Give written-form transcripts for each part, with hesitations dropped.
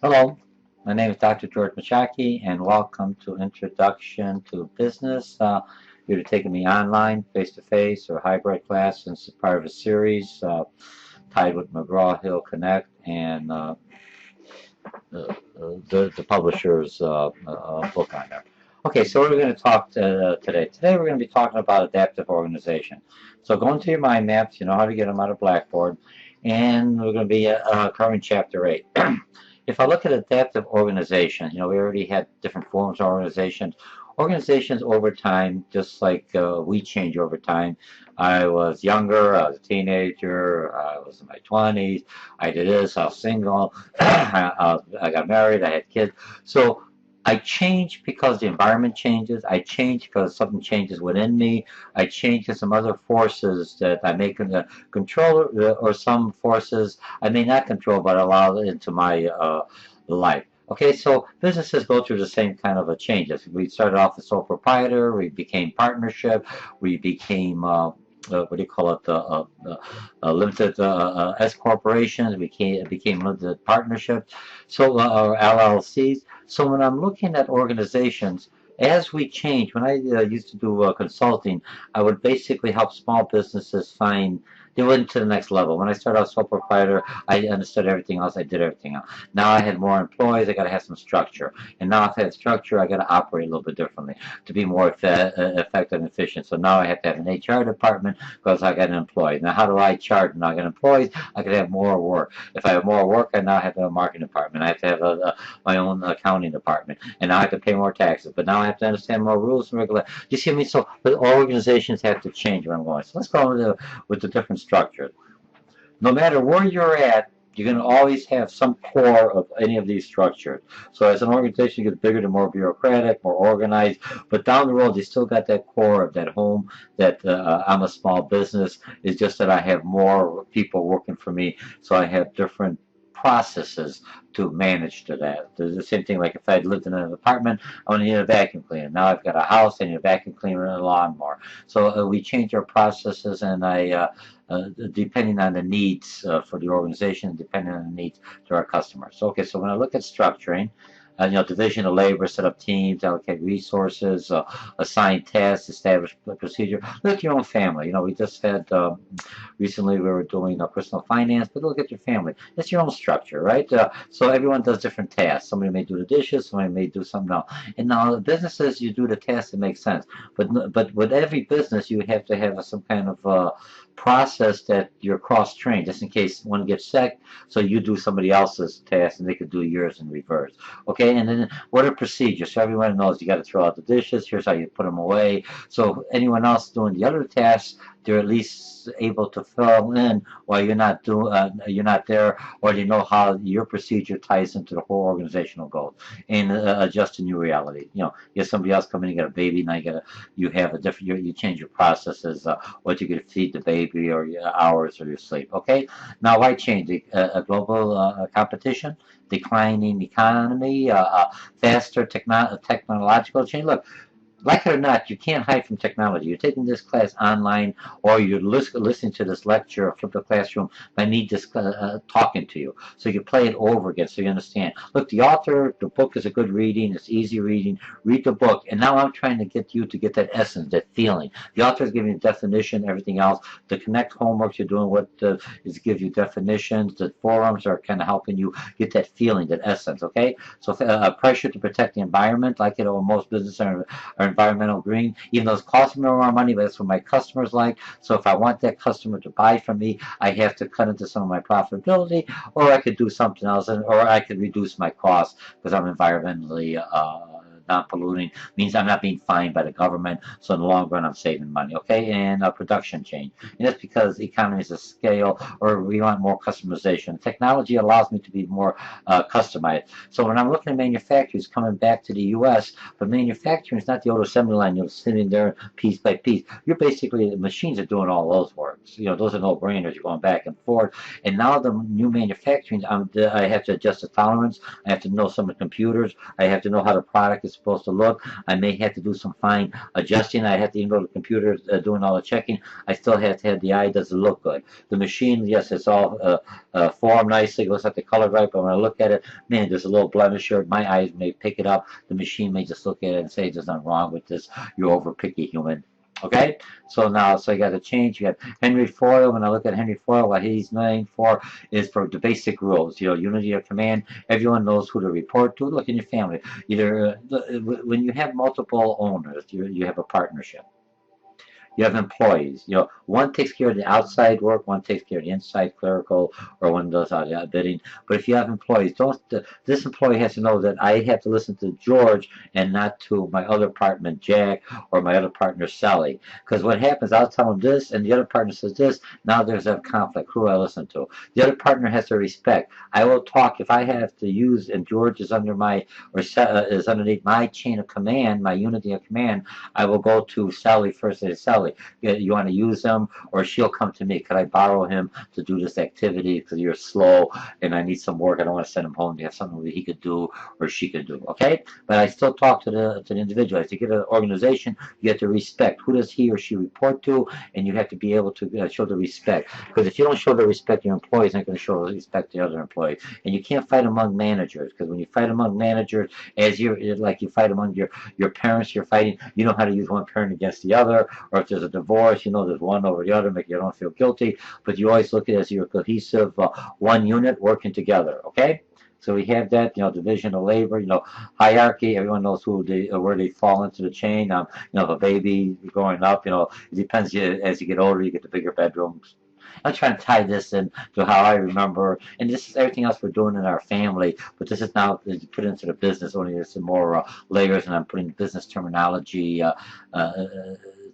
Hello, my name is Dr. George Mochocki, and welcome to Introduction to Business. You're taking me online, face-to-face, or hybrid class. This is part of a series tied with McGraw-Hill Connect and the publisher's book on there. Okay, so what are we going to talk today? Today we're going to be talking about adaptive organization. So go into your mind maps, you know how to get them out of Blackboard, and we're going to be covering Chapter 8. If I look at adaptive organization, you know, we already had different forms of organizations. Organizations over time, just like we change over time. I was younger, I was a teenager, I was in my 20s, I did this, I was single, I got married, I had kids. So I change because the environment changes. I change because something changes within me. I change because some other forces that I may control, or some forces I may not control, but allow into my life. Okay, so businesses go through the same kind of a changes. We started off as sole proprietor, we became partnership, we became what do you call it? Limited S corporations, became limited partnerships, so or LLCs. So when I'm looking at organizations, as we change, when I used to do consulting, I would basically help small businesses find they went to the next level. When I started out sole proprietor, I understood everything else. I did everything else. Now I had more employees. I got to have some structure. And now if I have structure, I got to operate a little bit differently to be more effective and efficient. So now I have to have an HR department because I got an employee. Now how do I charge? Now I got employees. I can have more work. If I have more work, I now have to have a marketing department. I have to have my own accounting department. And now I have to pay more taxes. But now I have to understand more rules and regulations. You see what I mean? So all organizations have to change where I'm going. So let's go with the different structures. No matter where you're at, you're going to always have some core of any of these structures. So as an organization gets bigger, the more bureaucratic, more organized, but down the road, you still got that core of that home, that I'm a small business. It's just that I have more people working for me, so I have different processes to manage to that. There's the same thing like if I lived in an apartment, I only need a vacuum cleaner. Now I've got a house, I need a vacuum cleaner and a lawnmower. So we change our processes, and depending on the needs for the organization, depending on the needs to our customers. So, okay, so when I look at structuring, you know, division of labor, set up teams, allocate resources, assign tasks, establish procedure. Look at your own family. You know, we just had recently we were doing personal finance, but look at your family. It's your own structure, right? So everyone does different tasks. Somebody may do the dishes, somebody may do something else. And now the businesses, you do the tasks that make sense. But with every business, you have to have some kind of process that you're cross-trained, just in case one gets sick, so you do somebody else's task and they could do yours in reverse. Okay, and then what are procedures? So everyone knows you got to throw out the dishes. Here's how you put them away. So anyone else doing the other tasks, they're at least able to fill in while you're not there, or they know how your procedure ties into the whole organizational goal and adjust to new reality. You know, you have somebody else come in, you got a baby, now you have a different, you change your processes, what you could feed the baby, or your hours, or your sleep. Okay, now why change a global competition? Declining economy, faster technological change. Look, like it or not, you can't hide from technology. You're taking this class online, or you're listening to this lecture or flip the classroom. I need this talking to you, so you play it over again, so you understand. Look, the author, the book is a good reading. It's easy reading. Read the book, and now I'm trying to get you to get that essence, that feeling. The author is giving you definition, everything else. The Connect homework you're doing, what is give you definitions. The forums are kind of helping you get that feeling, that essence. Okay, so pressure to protect the environment, like most businesses are environmental green, even though it's costing me more money, but that's what my customers like. So if I want that customer to buy from me, I have to cut into some of my profitability, or I could do something else, or I could reduce my costs because I'm environmentally non-polluting, means I'm not being fined by the government, so in the long run I'm saving money. Okay, and production change, and that's because economies of scale, or we want more customization. Technology allows me to be more customized. So when I'm looking at manufacturers coming back to the U.S., but manufacturing is not the old assembly line. You're sitting there piece by piece. You're basically, the machines are doing all those works. You know, those are no-brainers. You're going back and forth. And now the new manufacturing, I have to adjust the tolerance. I have to know some of the computers. I have to know how the product is supposed to look. I may have to do some fine adjusting. I have to, even though the computer doing all the checking, I still have to have the eye. Does it look good? The machine, yes, it's all formed nicely. It looks like the color right, but when I look at it, man, there's a little blemish here. My eyes may pick it up. The machine may just look at it and say there's nothing wrong with this. You're over picky, human. Okay, so now, so you got to change. You got Henry Foyle. When I look at Henry Foyle, what he's known for is for the basic rules. You know, unity of command. Everyone knows who to report to. Look in your family. Either when you have multiple owners, you have a partnership. You have employees. You know, one takes care of the outside work, one takes care of the inside clerical, or one does the bidding. But if you have employees, this employee has to know that I have to listen to George and not to my other partner Jack or my other partner Sally. Because what happens, I'll tell him this, and the other partner says this. Now there's a conflict. Who do I listen to? The other partner has to respect. I will talk if I have to use, and George is under my or is underneath my chain of command, my unity of command. I will go to Sally first and say, Sally, you want to use him, or she'll come to me. Could I borrow him to do this activity because you're slow and I need some work? I don't want to send him home. You have something that he could do or she could do. Okay, but I still talk to the individual. To get an organization, you have to respect. Who does he or she report to, and you have to be able to show the respect. Because if you don't show the respect, your employees aren't going to show the respect to the other employees. And you can't fight among managers, because when you fight among managers, as like you fight among your parents, you're fighting. You know how to use one parent against the other, or if there's a divorce, you know there's one over the other, make you don't feel guilty, but you always look at it as your cohesive one unit working together. Okay, so we have that, you know, division of labor, you know, hierarchy. Everyone knows who where they fall into the chain. You know, a baby growing up, you know, it depends. As you get older, you get the bigger bedrooms. I'm trying to tie this in to how I remember, and this is everything else we're doing in our family, but this is now put into the business. Only there's some more layers, and I'm putting business terminology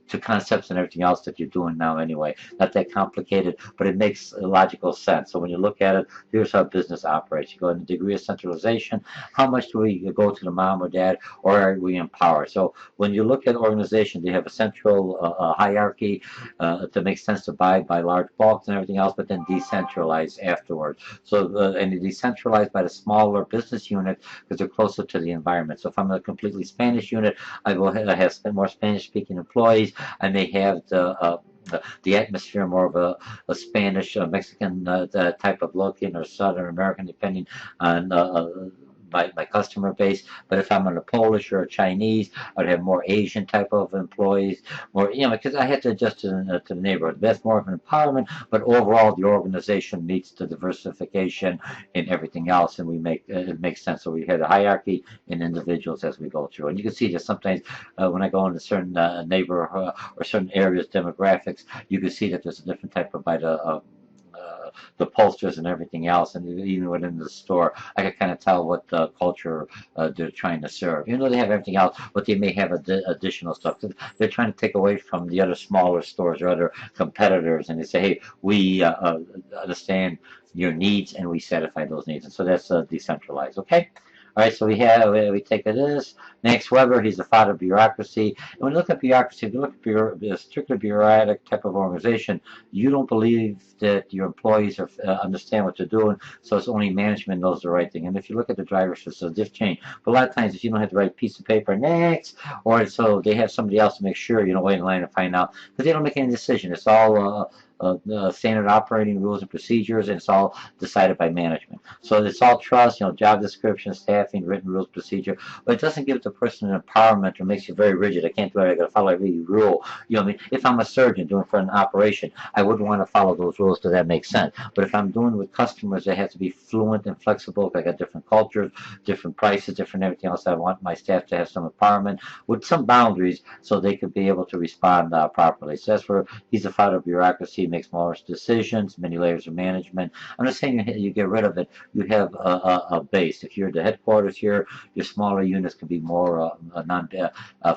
to concepts and everything else that you're doing now anyway. Not that complicated, but it makes logical sense. So when you look at it, here's how business operates. You go in the degree of centralization. How much do we go to the mom or dad, or are we empowered? So when you look at organizations, they have a central hierarchy that makes sense to buy by large bulks and everything else, but then decentralized afterwards. So and decentralized by the smaller business unit because they're closer to the environment. So if I'm a completely Spanish unit, I go ahead, I have more Spanish-speaking employees. I may have the atmosphere more of a Spanish, Mexican type of looking, or Southern American, depending on my customer base. But if I'm on a Polish or a Chinese, I'd have more Asian type of employees, more, you know, because I had to adjust to the neighborhood. That's more of an empowerment, but overall the organization meets the diversification and everything else, and we make it makes sense. So we have a hierarchy in individuals as we go through, and you can see that sometimes when I go into certain neighborhood or certain areas demographics, you can see that there's a different type of the posters and everything else, and even within the store, I can kind of tell what culture they're trying to serve. Even though they have everything else, but they may have additional stuff. They're trying to take away from the other smaller stores or other competitors, and they say, hey, we understand your needs and we satisfy those needs. And so that's decentralized. Okay. All right, so we take this. Max Weber, he's the father of bureaucracy. And when you look at bureaucracy, if you look at a strictly bureaucratic type of organization, you don't believe that your employees understand what they're doing, so it's only management knows the right thing. And if you look at the drivers, it's a diff change. But a lot of times, if you don't have the right piece of paper, next, or so they have somebody else to make sure you don't wait in line to find out, but they don't make any decision. It's all standard operating rules and procedures, and it's all decided by management. So it's all trust, you know, job description, staffing, written rules, procedure, but it doesn't give the person an empowerment or makes you very rigid. I can't do it. I got to follow every rule. You know what I mean? If I'm a surgeon doing for an operation, I wouldn't want to follow those rules. Does that make sense? But if I'm doing with customers, they have to be fluent and flexible. If I got different cultures, different prices, different everything else, I want my staff to have some empowerment with some boundaries so they could be able to respond properly. So that's where he's the father of bureaucracy. Makes more decisions, many layers of management. I'm not saying you get rid of it. You have a base. If you're the headquarters here, your smaller units can be more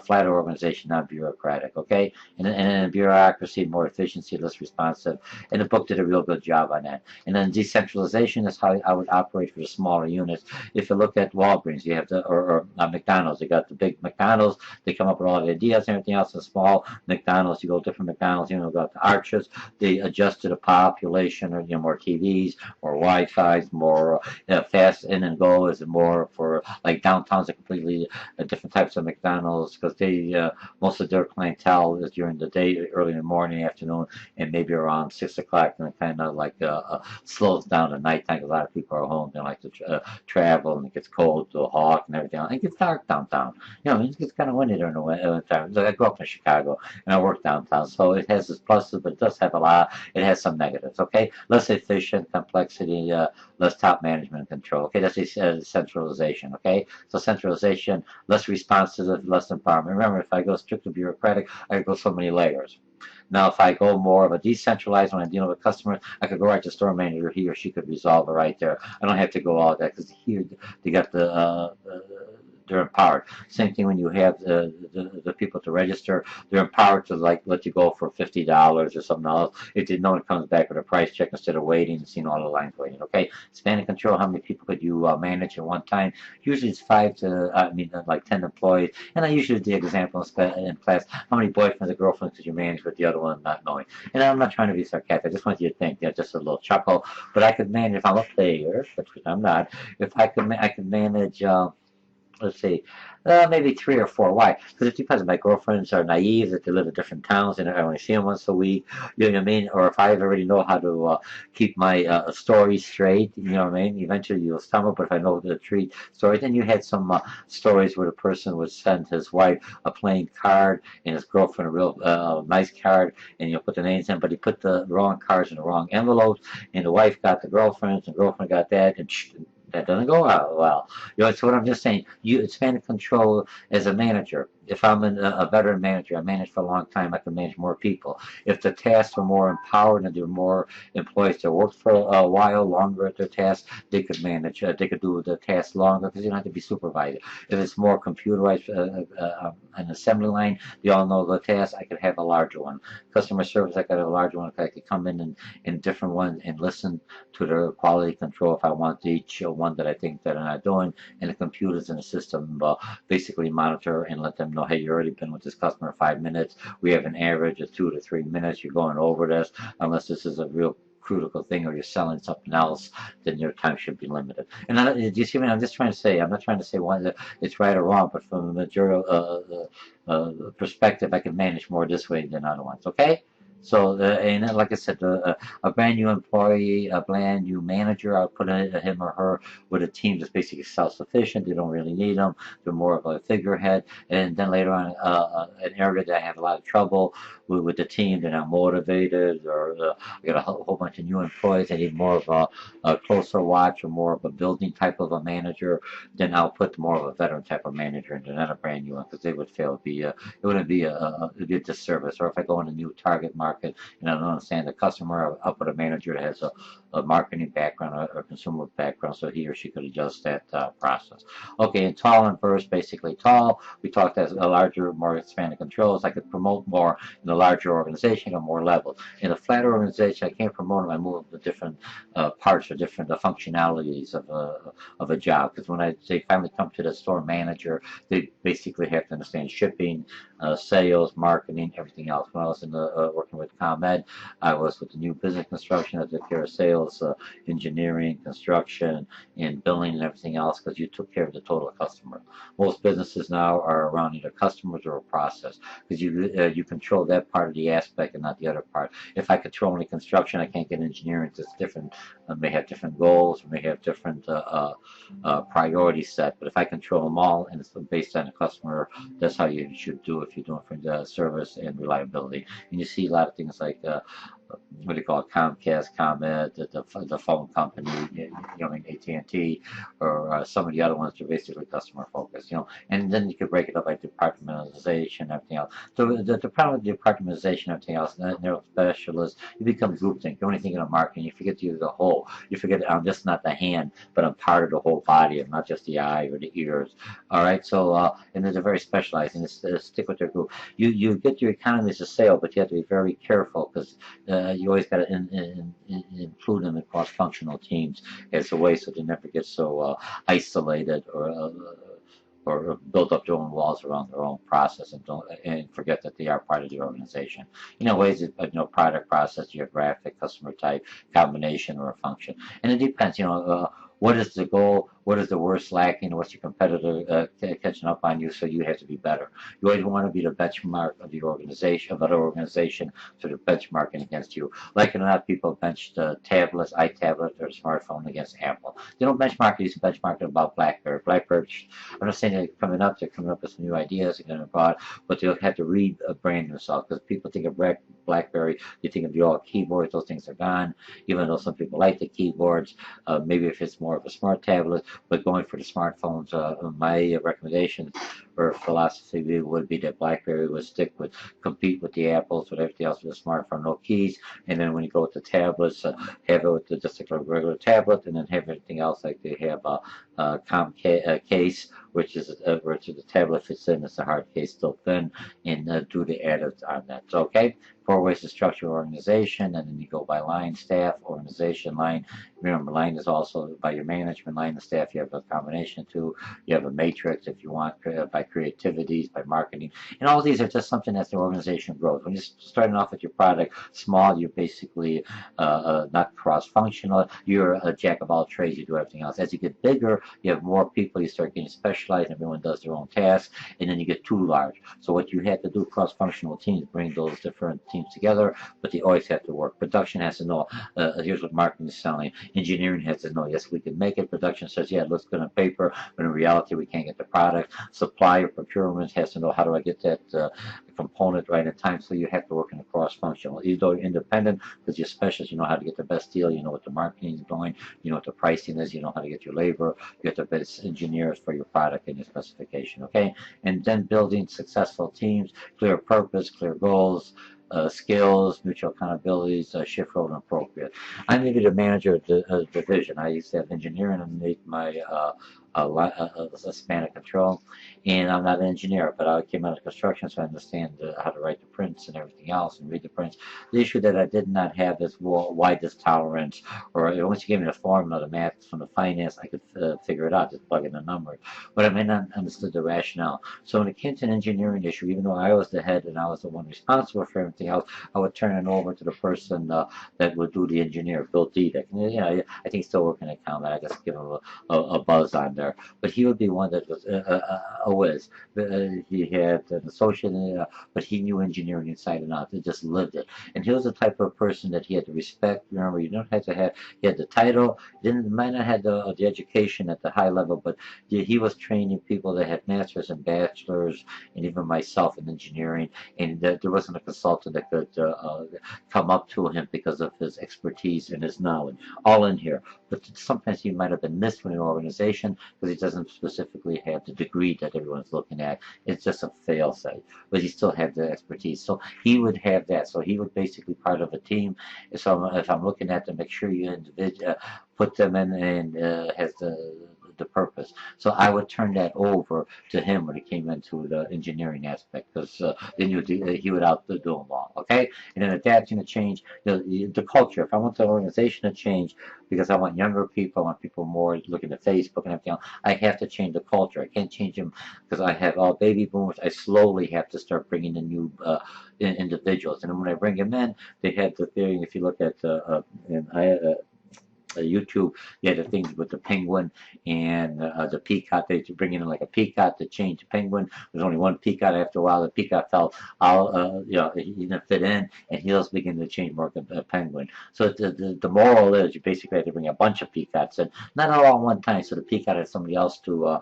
flatter organization, non-bureaucratic. Okay, and then bureaucracy, more efficiency, less responsive. And the book did a real good job on that. And then decentralization is how I would operate for the smaller units. If you look at Walgreens, you have or McDonald's. They got the big McDonald's. They come up with all the ideas and everything else. The small McDonald's, you go different McDonald's. You know, got the arches. they adjust to the population, or more TVs, more Wi-Fi's, more fast in and go is more for like downtowns are completely different types of McDonald's because they most of their clientele is during the day, early in the morning, afternoon, and maybe around 6 o'clock, and it kind of like slows down at nighttime. A lot of people are home. They like to travel, and it gets cold to a hawk and everything. It gets dark downtown. It gets kind of windy during the winter time. Like I grew up in Chicago, and I work downtown, so it has its pluses, but it does have a lot. It has some negatives. Okay, less efficient, complexity, less top management control. Okay, that's centralization. Okay, so centralization, less responsive, less empowerment. Remember, if I go strictly bureaucratic, I go so many layers. Now, if I go more of a decentralized when I'm dealing with customers, I could go right to store manager. He or she could resolve it right there. I don't have to go all that because here they got they're empowered. Same thing when you have the people to register, they're empowered to like let you go for $50 or something else. If no one comes back with a price check instead of waiting and seeing all the lines waiting. Okay, span and control. How many people could you manage at one time? Usually it's 10 employees. And I usually do the example in class. How many boyfriends or girlfriends could you manage with the other one not knowing? And I'm not trying to be sarcastic. I just want you to think. Just a little chuckle. But I could manage if I'm a player, which I'm not. If I could manage. Let's see, maybe 3 or 4. Why? Because it depends. My girlfriends are naive that they live in different towns and I only see them once a week. You know what I mean? Or if I already know how to keep my story straight, you know what I mean? Eventually you'll stumble, but if I know the treat story, then you had some stories where the person would send his wife a plain card and his girlfriend a real nice card, and you put the names in, but he put the wrong cards in the wrong envelopes, and the wife got the girlfriend's, and the girlfriend got that, and that doesn't go out well. So what I'm just saying, you expand control as a manager. If I'm a veteran manager, I managed for a long time, I can manage more people. If the tasks are more empowered and there are more employees that work for a while longer at their tasks, they could manage, they could do the tasks longer because you don't have to be supervised. If it's more computerized, an assembly line, they all know the tasks, I could have a larger one. Customer service, I could have a larger one. I could come in different ones and listen to their quality control if I want each one that I think that I'm not doing, and the computers in the system basically monitor and let them know, hey, you already been with this customer 5 minutes. We have an average of 2 to 3 minutes. You're going over this. Unless this is a real critical thing or you're selling something else, then your time should be limited. And do you see what I'm just trying to say? I'm not trying to say one that it's right or wrong, but from a material perspective, I can manage more this way than other ones. Okay? So, and like I said, a brand new employee, a brand new manager, I'll put him or her with a team that's basically self-sufficient. They don't really need them. They're more of a figurehead. And then later on, an area that I have a lot of trouble with the team, they're not motivated, or I got a whole bunch of new employees. I need more of a closer watch or more of a building type of a manager. Then I'll put more of a veteran type of manager into not a brand new one because they would fail. It wouldn't be it'd be a disservice. Or if I go in a new target market and I don't understand the customer, I'll put a manager that has a marketing background or consumer background so he or she could adjust that process. Okay, and tall and burst, basically tall. We talked as a larger, more expanded controls. I could promote more in a larger organization or more levels. In a flat organization, I can't promote them. I move the different parts or different functionalities of a job. Because when they finally come to the store manager, they basically have to understand shipping, sales, marketing, everything else. When I was working with ComEd, I was with the new business construction. I took care of sales, engineering, construction, and billing and everything else because you took care of the total customer. Most businesses now are around either customers or a process because you control that part of the aspect and not the other part. If I control only construction, I can't get engineering. It's different. May have different goals, may have different priorities set. But if I control them all and it's based on the customer, that's how you should do it if you're doing for the service and reliability. And you see a lot of things like what do you call it, Comcast, ComEd, the phone company, AT&T, or some of the other ones are basically customer focused, and then you could break it up by departmentalization, everything else. So the problem with departmentalization, everything else, and they're specialists, you become groupthink. You're only thinking of marketing. You forget to use the whole. You forget I'm just not the hand, but I'm part of the whole body. I'm not just the eye or the ears. All right. So and they're very specialized, and stick with their group. You get your economies of scale, but you have to be very careful because you always got to include them in cross-functional teams as a way so they never get so isolated or build up their own walls around their own process and forget that they are part of the organization. Ways of product, process, geographic, customer type, combination, or a function. And it depends. What is the goal? What is the worst lacking? What's your competitor catching up on you? So you have to be better. You always want to be the benchmark of the organization, of other organization, so they're benchmarking against you. Like it or not, people bench the tablets, iTablet, or smartphone against Apple. They don't benchmark these, benchmark about BlackBerry. BlackBerry, I'm not saying they're coming up with some new ideas, they're going to abroad, but they'll have to rebrand themselves because people think of BlackBerry, you think of the all keyboards, those things are gone, even though some people like the keyboards. Maybe if it's more of a smart tablet, but going for the smartphones, my recommendation or philosophy would be that BlackBerry would compete with the Apples, with everything else with a smartphone, no keys, and then when you go with the tablets, have it with just a regular tablet, and then have everything else like they have a case, which is the tablet fits in, it's a hard case, still thin, and do the edits on that. So, okay, 4 ways to structure organization, and then you go by line, staff, organization, line. Remember, line is also by your management, line and staff, you have a combination too. You have a matrix if you want, by creativities, by marketing. And all these are just something as the organization grows. When you're starting off with your product small, you're basically not cross-functional. You're a jack of all trades, you do everything else. As you get bigger, you have more people, you start getting specialized, everyone does their own tasks, and then you get too large. So what you have to do, cross-functional teams, bring those different teams together, but they always have to work. Production has to know, here's what marketing is selling. Engineering has to know, yes, we can make it. Production says, yeah, it looks good on paper, but in reality, we can't get the product. Supply or procurement has to know, how do I get that component right in time? So you have to work in a cross-functional. Either you're independent, because you're specialist, you know how to get the best deal, you know what the marketing is going, you know what the pricing is, you know how to get your labor, you get the best engineers for your product and your specification, okay? And then building successful teams, clear purpose, clear goals, skills, mutual accountabilities, shift role and appropriate. I'm maybe the manager of the division. I used to have engineering underneath my a span of control, and I'm not an engineer, but I came out of construction, so I understand how to write the prints and everything else and read the prints. The issue that I did not have is why this tolerance, or once you gave me the formula, the math from the finance, I could figure it out, just plug in the numbers. But I may not understood the rationale. So when it came to an engineering issue, even though I was the head and I was the one responsible for everything else, I would turn it over to the person that would do the engineer, Bill Dudek. And, I think he's still working at Calmet. I just give him a buzz on there. But he would be one that was a whiz. He had an associate, but he knew engineering inside and out. He just lived it. And he was the type of person that he had to respect. Remember, you don't have to have, he had the title, might not have the education at the high level, but he was training people that had masters and bachelors, and even myself in engineering. And there wasn't a consultant that could come up to him because of his expertise and his knowledge. All in here. But sometimes he might have been missed with an organization because he doesn't specifically have the degree that everyone's looking at. It's just a fail-safe, but he still had the expertise. So he would have that. So he would basically part of a team. So if I'm looking at them, make sure you put them in and has the purpose. So I would turn that over to him when it came into the engineering aspect, because then he would outdo them all, okay? And then adapting to change, the culture. If I want the organization to change, because I want younger people, I want people more looking at Facebook and everything else, I have to change the culture. I can't change them because I have all baby boomers. I slowly have to start bringing in new individuals. And then when I bring them in, they have the thing, if you look at, YouTube, you had the things with the penguin and the peacock. They bring in like a peacock to change the penguin. There's only one peacock. After a while, the peacock fell out. He didn't fit in, and he was beginning to change more the penguin. So the moral is you basically have to bring a bunch of peacocks in, not all at one time. So the peacock has somebody else to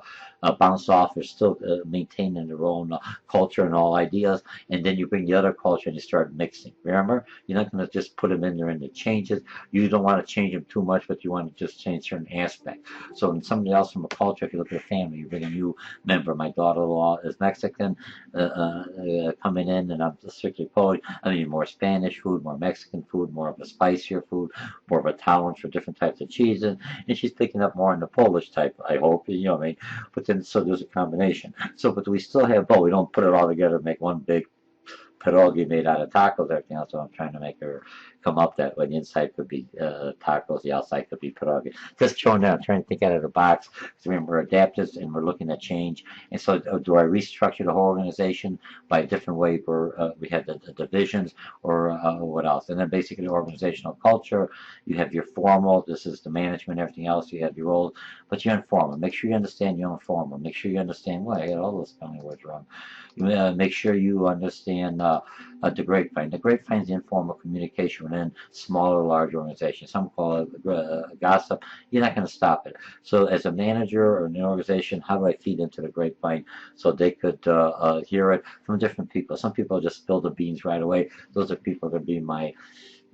bounce off, or still maintaining their own culture and all ideas. And then you bring the other culture and you start mixing. Remember, you're not going to just put them in there and it changes. You don't want to change them too much, but you want to just change certain aspects. So when somebody else from a culture, if you look at a family, you bring a new member. My daughter-in-law is Mexican, coming in, and I'm strictly Polish. I mean, more Spanish food, more Mexican food, more of a spicier food, more of a tolerance for different types of cheeses, and she's picking up more in the Polish type, I hope, what I mean. But then, so there's a combination. So, but we still have both. We don't put it all together and make one big pierogi made out of tacos, everything else. So I'm trying to make her come up that way. The inside could be tacos, the outside could be pierogi. Just throwing down, trying to think out of the box. Because remember, we're adapters and we're looking at change. And so, do I restructure the whole organization by a different way where we have the divisions, or what else? And then basically, organizational culture. You have your formal. This is the management, everything else. You have your roles, but you're informal. Make sure you understand your informal. Make sure you understand. Well, I got all those spelling words wrong. Make sure you understand the grapevine. The grapevine is the informal communication within small or large organizations. Some call it gossip. You're not going to stop it. So as a manager or an organization, how do I feed into the grapevine so they could hear it from different people? Some people just spill the beans right away. Those are people that be my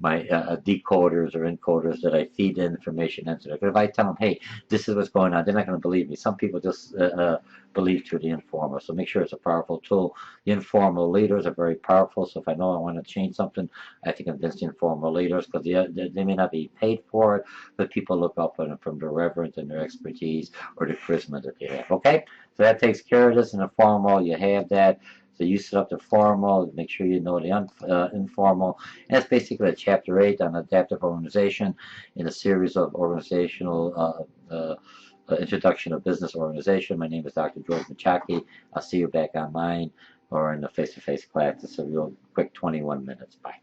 decoders or encoders that I feed information into. But if I tell them, hey, this is what's going on, they're not going to believe me. Some people just believe through the informal. So make sure it's a powerful tool. The informal leaders are very powerful. So if I know I want to change something, I have to convince the informal leaders, because they may not be paid for it, but people look up on them from their reverence and their expertise or the charisma that they have. Okay? So that takes care of this. In the formal, you have that. So you set up the formal, make sure you know the informal. And that's basically a chapter 8 on adaptive organization in a series of organizational introduction of business organization. My name is Dr. George Mochocki. I'll see you back online or in the face-to-face class. It's a real quick 21 minutes. Bye.